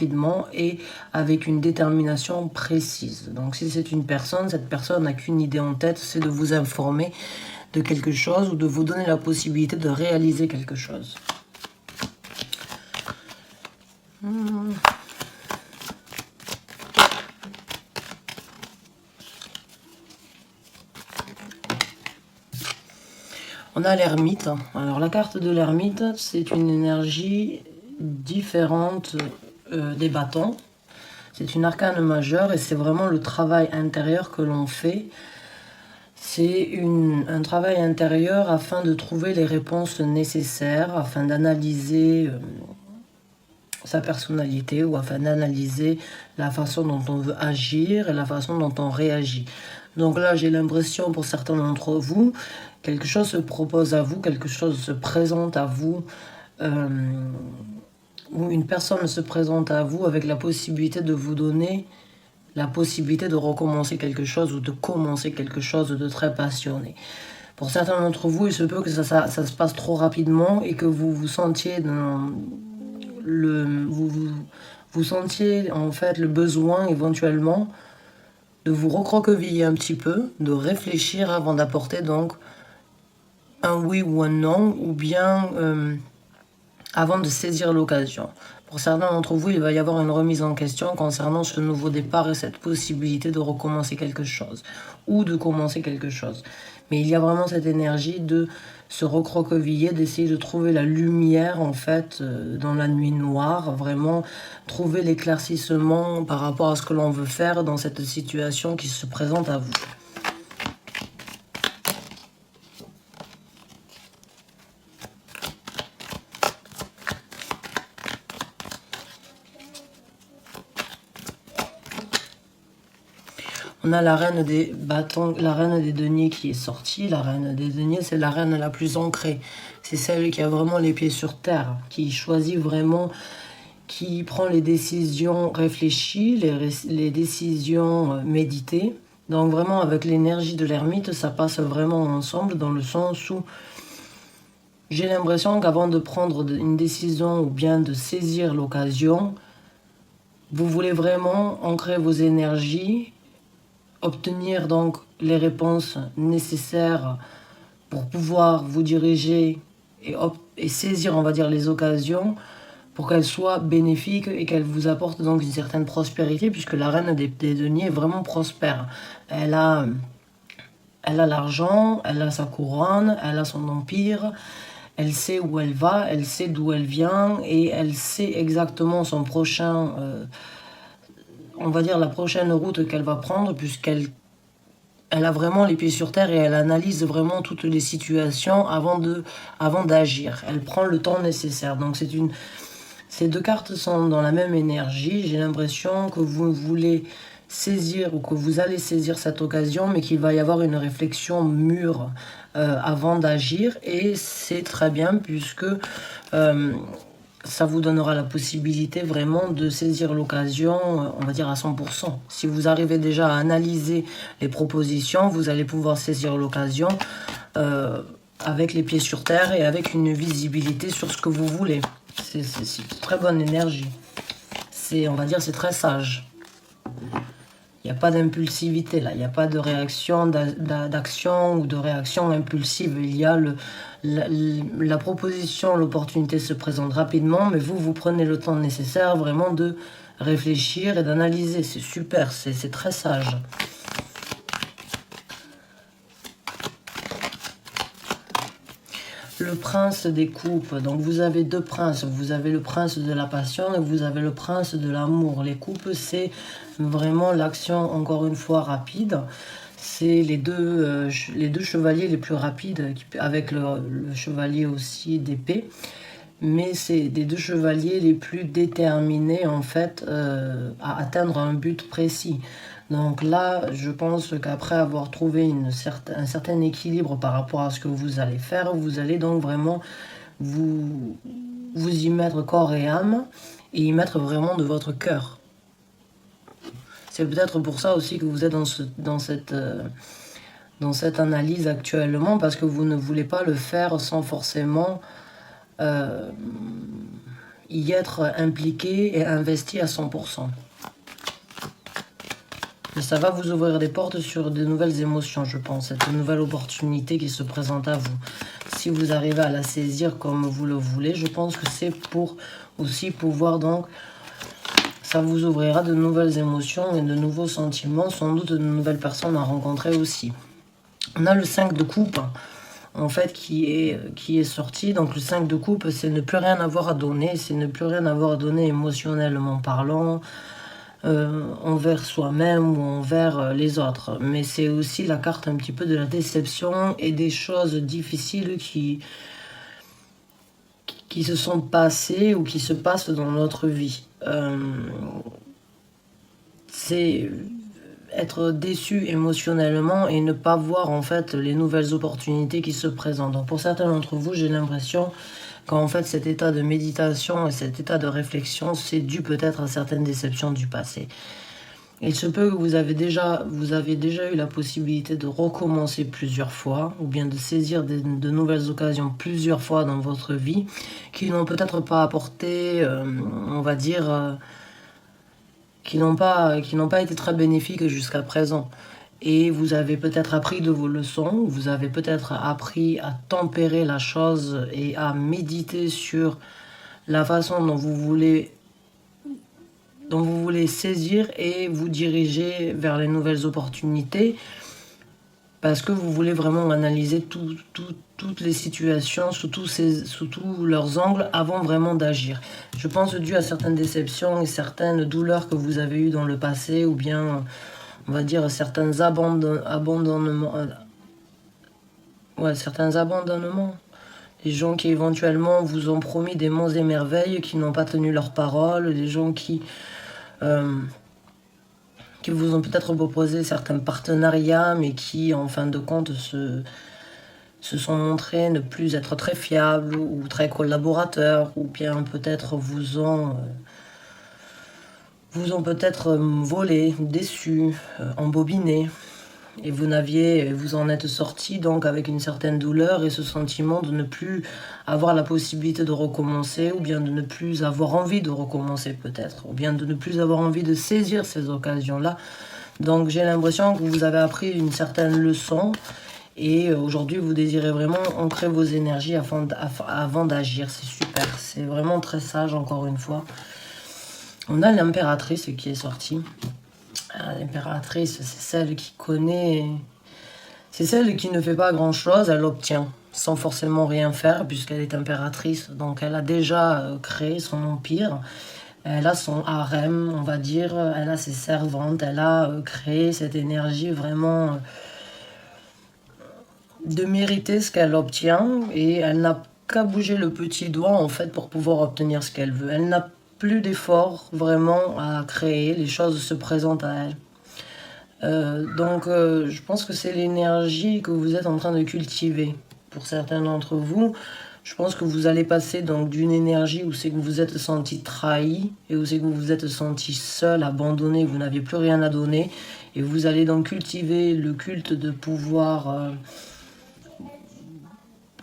rapidement et avec une détermination précise. Donc si c'est une personne, cette personne n'a qu'une idée en tête, c'est de vous informer de quelque chose ou de vous donner la possibilité de réaliser quelque chose. On a l'ermite. Alors la carte de l'ermite, c'est une énergie différente des bâtons. C'est une arcane majeure et c'est vraiment le travail intérieur que l'on fait. C'est un travail intérieur afin de trouver les réponses nécessaires, afin d'analyser sa personnalité ou afin d'analyser la façon dont on veut agir et la façon dont on réagit. Donc là, j'ai l'impression pour certains d'entre vous, quelque chose se propose à vous, quelque chose se présente à vous, ou une personne se présente à vous avec la possibilité de vous donner la possibilité de recommencer quelque chose ou de commencer quelque chose de très passionné. Pour certains d'entre vous, il se peut que ça se passe trop rapidement et que vous vous sentiez vous sentiez en fait le besoin éventuellement de vous recroqueviller un petit peu, de réfléchir avant d'apporter donc un oui ou un non, ou bien avant de saisir l'occasion. Pour certains d'entre vous, il va y avoir une remise en question concernant ce nouveau départ et cette possibilité de recommencer quelque chose ou de commencer quelque chose. Mais il y a vraiment cette énergie de se recroqueviller, d'essayer de trouver la lumière en fait dans la nuit noire, vraiment trouver l'éclaircissement par rapport à ce que l'on veut faire dans cette situation qui se présente à vous. On a la reine des bâtons, la reine des deniers qui est sortie. La reine des deniers, c'est la reine la plus ancrée. C'est celle qui a vraiment les pieds sur terre, qui choisit vraiment, qui prend les décisions réfléchies, les décisions méditées. Donc vraiment, avec l'énergie de l'ermite, ça passe vraiment ensemble dans le sens où j'ai l'impression qu'avant de prendre une décision ou bien de saisir l'occasion, vous voulez vraiment ancrer vos énergies, obtenir donc les réponses nécessaires pour pouvoir vous diriger et saisir, on va dire, les occasions pour qu'elles soient bénéfiques et qu'elles vous apportent donc une certaine prospérité, puisque la reine des deniers est vraiment prospère. Elle a l'argent, elle a sa couronne, elle a son empire, elle sait où elle va, elle sait d'où elle vient et elle sait exactement son prochain... on va dire la prochaine route qu'elle va prendre, puisqu'elle a vraiment les pieds sur terre et elle analyse vraiment toutes les situations avant d'agir. Elle prend le temps nécessaire. Donc ces deux cartes sont dans la même énergie. J'ai l'impression que vous voulez saisir ou que vous allez saisir cette occasion, mais qu'il va y avoir une réflexion mûre avant d'agir. Et c'est très bien puisque... ça vous donnera la possibilité vraiment de saisir l'occasion, on va dire à 100%. Si vous arrivez déjà à analyser les propositions, vous allez pouvoir saisir l'occasion avec les pieds sur terre et avec une visibilité sur ce que vous voulez. C'est une très bonne énergie. On va dire, c'est très sage. Il n'y a pas d'impulsivité là, il n'y a pas de réaction, d'action ou de réaction impulsive. Il y a la proposition, l'opportunité se présente rapidement, mais vous prenez le temps nécessaire vraiment de réfléchir et d'analyser. C'est super, c'est très sage. Le prince des coupes, donc vous avez deux princes, vous avez le prince de la passion et vous avez le prince de l'amour. Les coupes, c'est vraiment l'action, encore une fois, rapide. C'est les deux chevaliers les plus rapides, avec le chevalier aussi d'épée. Mais c'est des deux chevaliers les plus déterminés, en fait, à atteindre un but précis. Donc là, je pense qu'après avoir trouvé un certain équilibre par rapport à ce que vous allez faire, vous allez donc vraiment vous y mettre corps et âme et y mettre vraiment de votre cœur. C'est peut-être pour ça aussi que vous êtes dans cette analyse actuellement, parce que vous ne voulez pas le faire sans forcément y être impliqué et investi à 100%. Et ça va vous ouvrir des portes sur de nouvelles émotions, je pense. Cette nouvelle opportunité qui se présente à vous. Si vous arrivez à la saisir comme vous le voulez, je pense que c'est pour aussi pouvoir donc... Ça vous ouvrira de nouvelles émotions et de nouveaux sentiments, sans doute de nouvelles personnes à rencontrer aussi. On a le 5 de coupe, en fait, qui est sorti. Donc le 5 de coupe, c'est ne plus rien avoir à donner, c'est ne plus rien avoir à donner émotionnellement parlant, envers soi-même ou envers les autres. Mais c'est aussi la carte un petit peu de la déception et des choses difficiles qui se sont passées ou qui se passent dans notre vie. C'est être déçu émotionnellement et ne pas voir en fait les nouvelles opportunités qui se présentent. Donc pour certains d'entre vous, j'ai l'impression qu'en fait cet état de méditation et cet état de réflexion, c'est dû peut-être à certaines déceptions du passé. Il se peut que vous avez déjà eu la possibilité de recommencer plusieurs fois, ou bien de saisir de nouvelles occasions plusieurs fois dans votre vie, qui n'ont peut-être pas apporté, on va dire, qui n'ont pas été très bénéfiques jusqu'à présent. Et vous avez peut-être appris de vos leçons, vous avez peut-être appris à tempérer la chose et à méditer sur la façon dont vous voulez saisir et vous diriger vers les nouvelles opportunités, parce que vous voulez vraiment analyser toutes les situations sous tous leurs angles avant vraiment d'agir. Je pense dû à certaines déceptions et certaines douleurs que vous avez eues dans le passé, ou bien, on va dire, certains abandonnements. Certains abandonnements. Les gens qui éventuellement vous ont promis des monts et merveilles, qui n'ont pas tenu leur parole, les gens qui vous ont peut-être proposé certains partenariats, mais qui, en fin de compte, se sont montrés ne plus être très fiables ou très collaborateurs, ou bien peut-être vous ont peut-être volé, déçu, embobiné. Et vous en êtes sorti donc avec une certaine douleur et ce sentiment de ne plus avoir la possibilité de recommencer, ou bien de ne plus avoir envie de recommencer peut-être, ou bien de ne plus avoir envie de saisir ces occasions-là. Donc j'ai l'impression que vous avez appris une certaine leçon et aujourd'hui vous désirez vraiment ancrer vos énergies avant d'agir. C'est super, c'est vraiment très sage encore une fois. On a l'impératrice qui est sortie. L'impératrice, c'est celle qui connaît, c'est celle qui ne fait pas grand chose, elle obtient sans forcément rien faire puisqu'elle est impératrice, donc elle a déjà créé son empire, elle a son harem, on va dire, elle a ses servantes, elle a créé cette énergie vraiment de mériter ce qu'elle obtient et elle n'a qu'à bouger le petit doigt en fait pour pouvoir obtenir ce qu'elle veut. Elle n'a plus d'efforts vraiment à créer, les choses se présentent à elle. Donc je pense que c'est l'énergie que vous êtes en train de cultiver. Pour certains d'entre vous, je pense que vous allez passer donc d'une énergie où c'est que vous vous êtes senti trahi et où c'est que vous vous êtes senti seul, abandonné, vous n'aviez plus rien à donner. Et vous allez donc cultiver le culte de pouvoir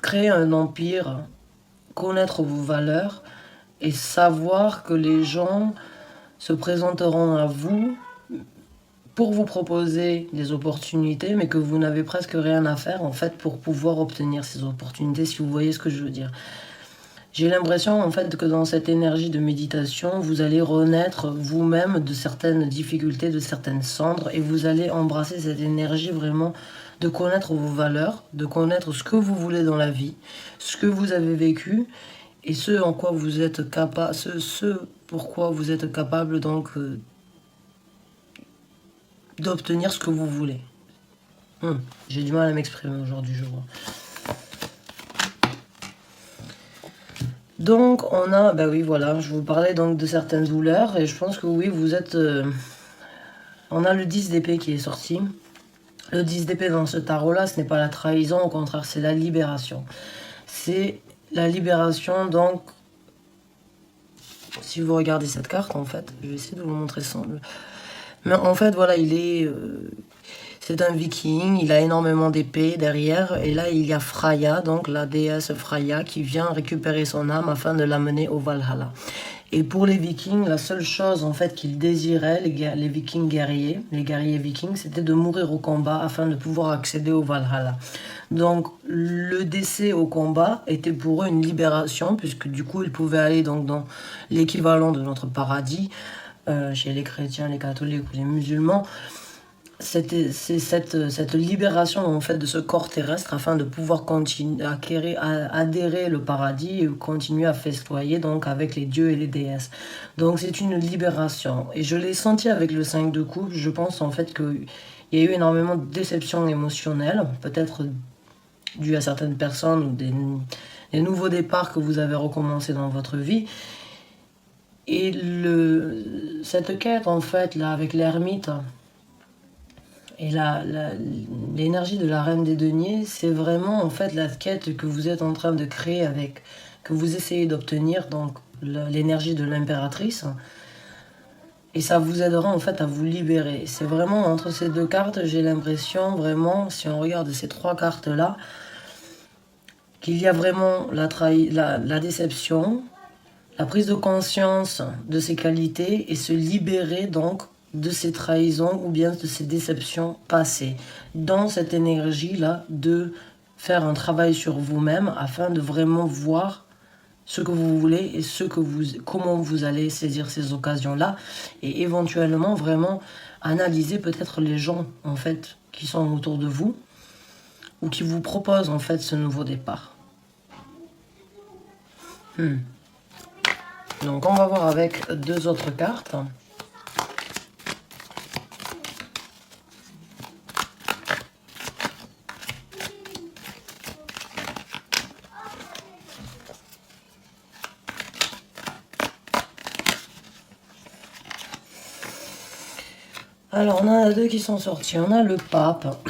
créer un empire, connaître vos valeurs et savoir que les gens se présenteront à vous pour vous proposer des opportunités, mais que vous n'avez presque rien à faire en fait pour pouvoir obtenir ces opportunités, si vous voyez ce que je veux dire. J'ai l'impression en fait que dans cette énergie de méditation, vous allez renaître vous-même de certaines difficultés, de certaines cendres, et vous allez embrasser cette énergie vraiment de connaître vos valeurs, de connaître ce que vous voulez dans la vie, ce que vous avez vécu, et ce en quoi vous êtes capable, ce pourquoi vous êtes capable donc d'obtenir ce que vous voulez. J'ai du mal à m'exprimer aujourd'hui, je vois. Donc on a, bah oui voilà, je vous parlais donc de certaines douleurs et je pense que oui vous êtes... on a le 10 d'épée qui est sorti. Le 10 d'épée dans ce tarot-là, ce n'est pas la trahison, au contraire c'est la libération. C'est la libération donc... Si vous regardez cette carte en fait, je vais essayer de vous montrer sans... Mais en fait, voilà, c'est un viking, il a énormément d'épées derrière, et là il y a Freya, donc la déesse Freya, qui vient récupérer son âme afin de l'amener au Valhalla. Et pour les vikings, la seule chose en fait qu'ils désiraient, les vikings guerriers, les guerriers vikings, c'était de mourir au combat afin de pouvoir accéder au Valhalla. Donc le décès au combat était pour eux une libération, puisque du coup ils pouvaient aller donc dans l'équivalent de notre paradis, chez les chrétiens, les catholiques ou les musulmans. C'est cette libération en fait de ce corps terrestre afin de pouvoir continuer à adhérer le paradis et continuer à festoyer donc avec les dieux et les déesses. Donc c'est une libération et je l'ai senti avec le 5 de coupe. Je pense en fait qu'il y a eu énormément de déceptions émotionnelles, peut-être dues à certaines personnes ou des nouveaux départs que vous avez recommencé dans votre vie. Et cette quête en fait là avec l'ermite et l'énergie de la reine des deniers, c'est vraiment en fait la quête que vous êtes en train de créer que vous essayez d'obtenir, donc l'énergie de l'impératrice. Et ça vous aidera en fait à vous libérer. C'est vraiment entre ces deux cartes, j'ai l'impression vraiment, si on regarde ces trois cartes-là, qu'il y a vraiment la déception, la prise de conscience de ses qualités et se libérer donc de ces trahisons ou bien de ces déceptions passées. Dans cette énergie-là, de faire un travail sur vous-même afin de vraiment voir ce que vous voulez et comment vous allez saisir ces occasions-là et éventuellement vraiment analyser peut-être les gens en fait qui sont autour de vous ou qui vous proposent en fait ce nouveau départ. Donc on va voir avec deux autres cartes. Alors, on a deux qui sont sortis. On a le pape.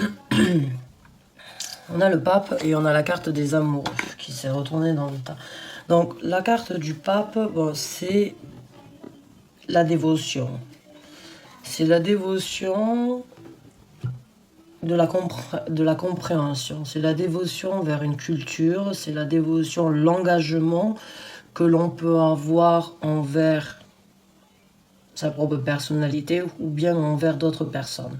On a le pape et on a la carte des amoureux qui s'est retournée dans le tas. Donc, la carte du pape, bon, c'est la dévotion. C'est la dévotion de la compréhension. C'est la dévotion vers une culture. C'est la dévotion, l'engagement que l'on peut avoir envers sa propre personnalité ou bien envers d'autres personnes.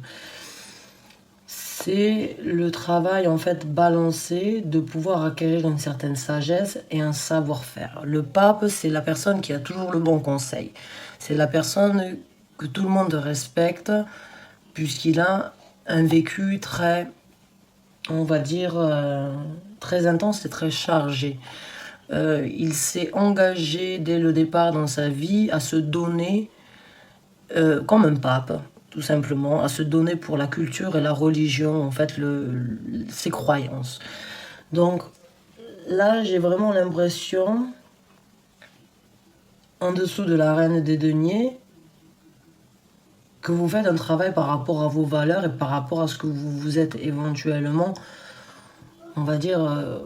C'est le travail en fait balancé de pouvoir acquérir une certaine sagesse et un savoir-faire. Le pape, c'est la personne qui a toujours le bon conseil. C'est la personne que tout le monde respecte puisqu'il a un vécu très, on va dire, très intense et très chargé. Il s'est engagé dès le départ dans sa vie à se donner comme un pape, tout simplement, à se donner pour la culture et la religion, en fait, ses croyances. Donc là, j'ai vraiment l'impression, en dessous de la reine des deniers, que vous faites un travail par rapport à vos valeurs et par rapport à ce que vous êtes éventuellement, on va dire,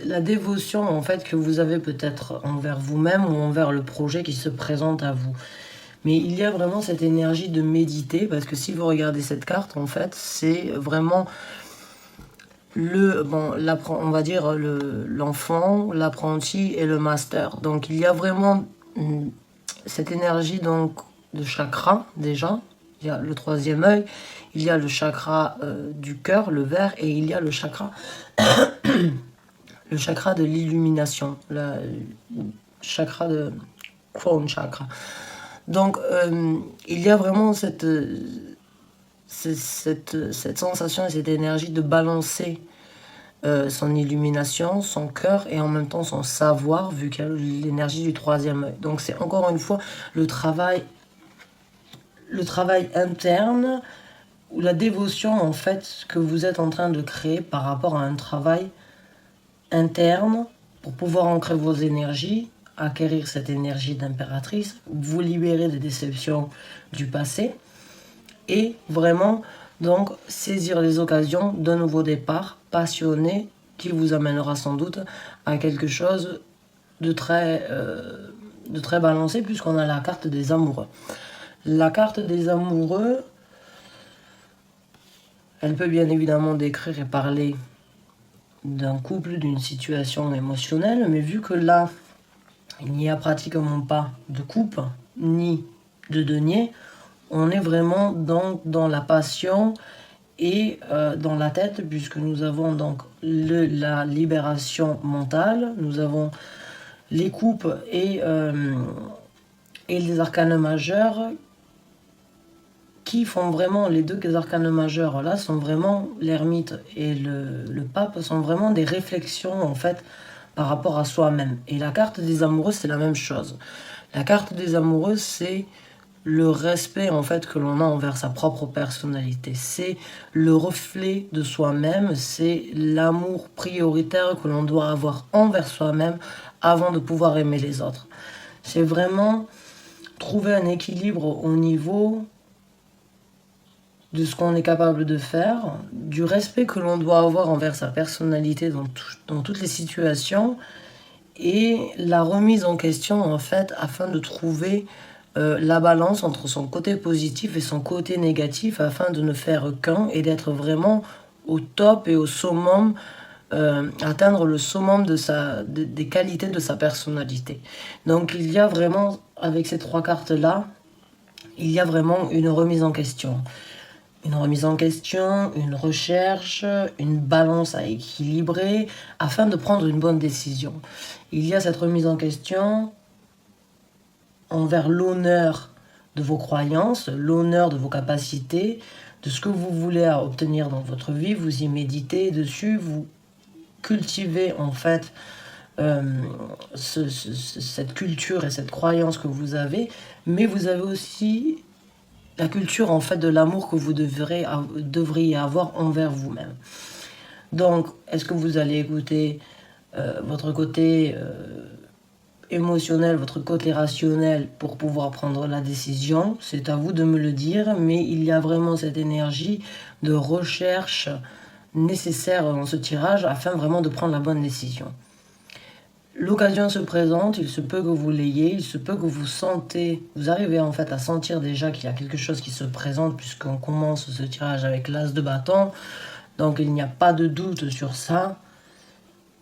la dévotion en fait que vous avez peut-être envers vous-même ou envers le projet qui se présente à vous. Mais il y a vraiment cette énergie de méditer, parce que si vous regardez cette carte, en fait, c'est vraiment on va dire l'enfant, l'apprenti et le master. Donc il y a vraiment cette énergie donc de chakra déjà. Il y a le troisième œil, il y a le chakra du cœur, le vert, et il y a le chakra le chakra de l'illumination, le chakra de Crown Chakra. Donc, il y a vraiment cette sensation et cette énergie de balancer son illumination, son cœur et en même temps son savoir, vu qu'il y a l'énergie du troisième œil. Donc, c'est encore une fois le travail interne ou la dévotion en fait que vous êtes en train de créer par rapport à un travail interne pour pouvoir ancrer vos énergies, acquérir cette énergie d'impératrice, vous libérer des déceptions du passé et vraiment donc saisir les occasions d'un nouveau départ passionné qui vous amènera sans doute à quelque chose de de très balancé puisqu'on a la carte des amoureux. La carte des amoureux, elle peut bien évidemment décrire et parler d'un couple, d'une situation émotionnelle, mais vu que là, il n'y a pratiquement pas de coupe, ni de denier, on est vraiment dans la passion et dans la tête, puisque nous avons donc la libération mentale, nous avons les coupes et les arcanes majeurs qui font vraiment, les deux arcanes majeurs là sont vraiment, l'ermite et le pape sont vraiment des réflexions en fait par rapport à soi-même. Et la carte des amoureux, c'est la même chose. La carte des amoureux, c'est le respect en fait que l'on a envers sa propre personnalité. C'est le reflet de soi-même, c'est l'amour prioritaire que l'on doit avoir envers soi-même avant de pouvoir aimer les autres. C'est vraiment trouver un équilibre au niveau de ce qu'on est capable de faire, du respect que l'on doit avoir envers sa personnalité dans toutes les situations, et la remise en question en fait afin de trouver la balance entre son côté positif et son côté négatif afin de ne faire qu'un et d'être vraiment au top et au summum, atteindre le summum des qualités de sa personnalité. Donc il y a vraiment, avec ces trois cartes-là, il y a vraiment une remise en question. Une remise en question, une recherche, une balance à équilibrer afin de prendre une bonne décision. Il y a cette remise en question envers l'honneur de vos croyances, l'honneur de vos capacités, de ce que vous voulez obtenir dans votre vie. Vous y méditez dessus, vous cultivez en fait cette culture et cette croyance que vous avez, mais vous avez aussi la culture en fait de l'amour que vous devriez avoir envers vous-même. Donc, est-ce que vous allez écouter votre côté émotionnel, votre côté rationnel pour pouvoir prendre la décision? C'est à vous de me le dire, mais il y a vraiment cette énergie de recherche nécessaire dans ce tirage afin vraiment de prendre la bonne décision. L'occasion se présente, il se peut que vous l'ayez, il se peut que vous arrivez en fait à sentir déjà qu'il y a quelque chose qui se présente puisqu'on commence ce tirage avec l'as de bâton, donc il n'y a pas de doute sur ça.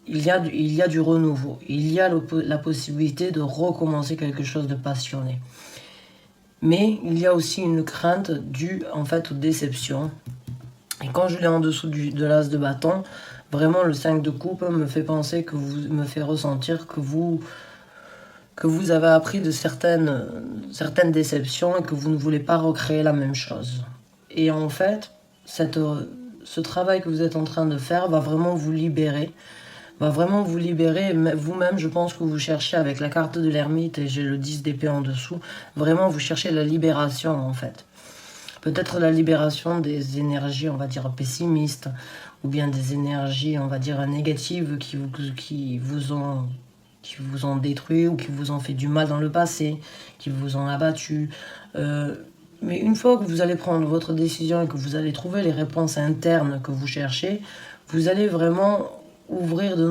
Il y a du renouveau, il y a la possibilité de recommencer quelque chose de passionné. Mais il y a aussi une crainte due en fait aux déceptions. Et quand je l'ai en dessous de l'as de bâton, vraiment le 5 de coupe me fait penser me fait ressentir que vous avez appris de certaines déceptions et que vous ne voulez pas recréer la même chose. Et en fait, ce travail que vous êtes en train de faire va vraiment vous libérer. Vous-même, je pense que vous cherchez avec la carte de l'ermite et j'ai le 10 d'épée en dessous, vraiment vous cherchez la libération en fait. Peut-être la libération des énergies, on va dire, pessimistes, ou bien des énergies, on va dire, négatives qui vous ont détruit ou qui vous ont fait du mal dans le passé, qui vous ont abattu. Mais une fois que vous allez prendre votre décision et que vous allez trouver les réponses internes que vous cherchez, vous allez vraiment ouvrir de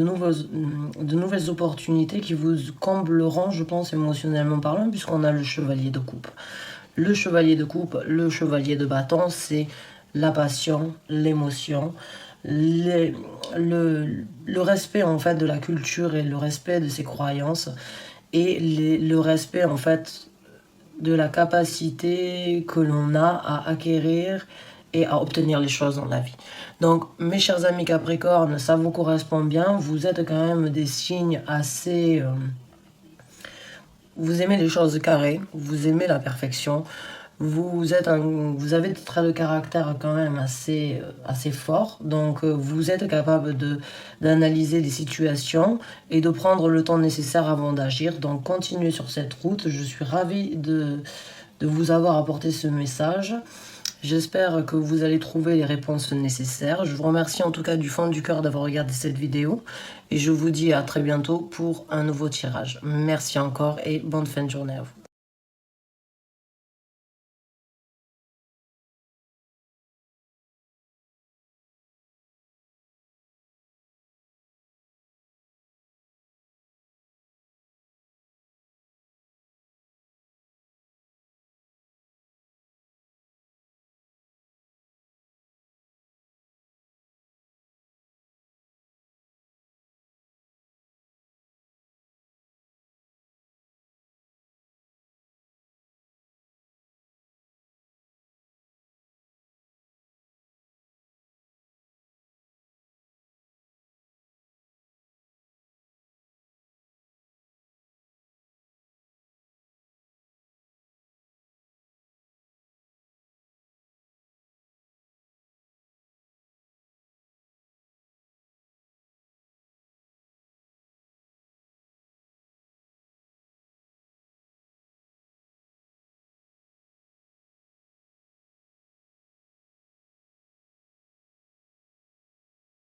nouvelles opportunités qui vous combleront, je pense, émotionnellement parlant, puisqu'on a le chevalier de coupe. Le chevalier de coupe, le chevalier de bâton, c'est la passion, l'émotion, le respect en fait de la culture et le respect de ses croyances et le respect en fait de la capacité que l'on a à acquérir et à obtenir les choses dans la vie. Donc mes chers amis Capricorne, ça vous correspond bien, vous êtes quand même des signes assez... vous aimez les choses carrées, vous aimez la perfection, vous avez des traits de caractère quand même assez forts, donc vous êtes capable d'analyser les situations et de prendre le temps nécessaire avant d'agir. Donc continuez sur cette route, je suis ravie de vous avoir apporté ce message. J'espère que vous allez trouver les réponses nécessaires. Je vous remercie en tout cas du fond du cœur d'avoir regardé cette vidéo et je vous dis à très bientôt pour un nouveau tirage. Merci encore et bonne fin de journée à vous.